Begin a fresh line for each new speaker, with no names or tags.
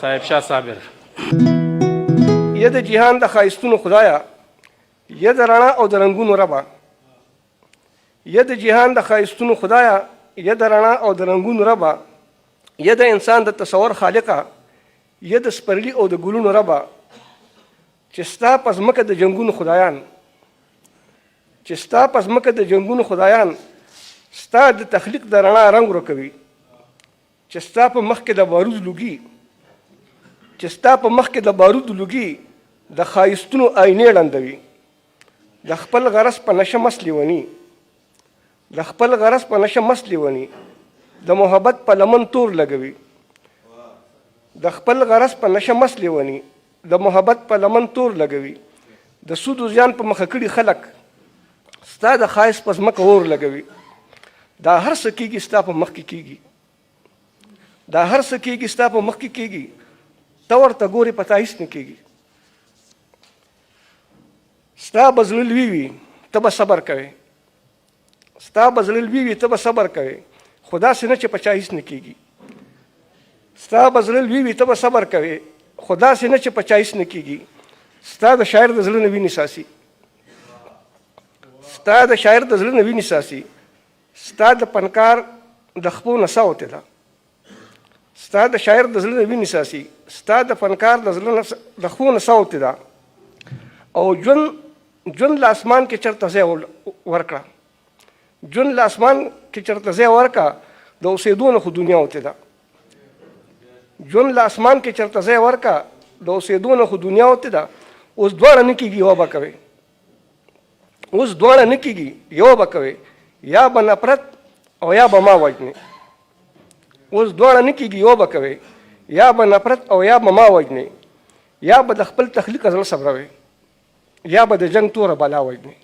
صاحب شاه صابر.
ید جهان د ښایستونو خدایا، ید رڼا او د رنګونو ربه. ید جهان د ښایستونو خدایا، ید رڼا او د رنګونو ربه. ید انسان د تصور خالقه، ید سپرلی او د ګلونو ربه. چې ستا په ځمکه د جنګونو خدایان، چې ستا په ځمکه د جنګونو خدایان، ستا د تخلیق د رڼا رنګ ورکوي. چې ستا په مخ کې د بارود لوګي، چې ستا په مخ کې د بارود لوګي د ښایستونو آینې ړندوي. د خپل غرض په نشه مست لیوني، د خپل غرض په نشه مست لیوني، د محبت په لمن تور لګوي. د خپل غرض په نشه مست لیوني، د محبت په لمن تور لګوي. د سود و زیان په مخه کړي خلک، ستا د ښایست په ځمکه اور لګوي. دا هر څه کېږي ستا په مخ کې کېږي، دا هر څه کېږي ستا په مخ کې کېږي. ته ورته ګورې په تا هېڅ نه کېږي. ستا به زړه لوی وي ته به صبر کوې، ستا به زړه لوی وي ته به صبر کوې، خو داسې نه چې په چا هېڅ نه کېږي. ستا به زړه لوی وي ته به صبر کوې، خو داسې نه چې په چا هېڅ نه کېږي. ستا د شاعر د زړه نه وینې ساسي، ستا د شاعر د زړه نه وینې ساسي. ستا د فنکار د خپو نڅا وتې ده، ستا د شاعر د زړه نه وینې ساسي. ستا د فنکار د زړه د خپو نڅا وتې ده. او ژوند له اسمان کې چېرته ځای ورکړه، ژوند له اسمان کې چېرته ځای ورکړه، د اوسېدو نه خو دنیا وتې ده. ژوند له اسمان کې چېرته ځای ورکړه، د اوسېدو نه خو دنیا وتې ده. اوس دواړه نه کېږي یوه به کوې، اوس دواړه نه کېږي یوه به کوې، یا به نفرت او یا به ما وژنې. اوس دواړه نه کېږي یوه به کوې، یا به نفرت او یا به ما وژنې. یا به د خپل تخلیقه زړه صبروې، یا به د جنګ توره بلا وژنې.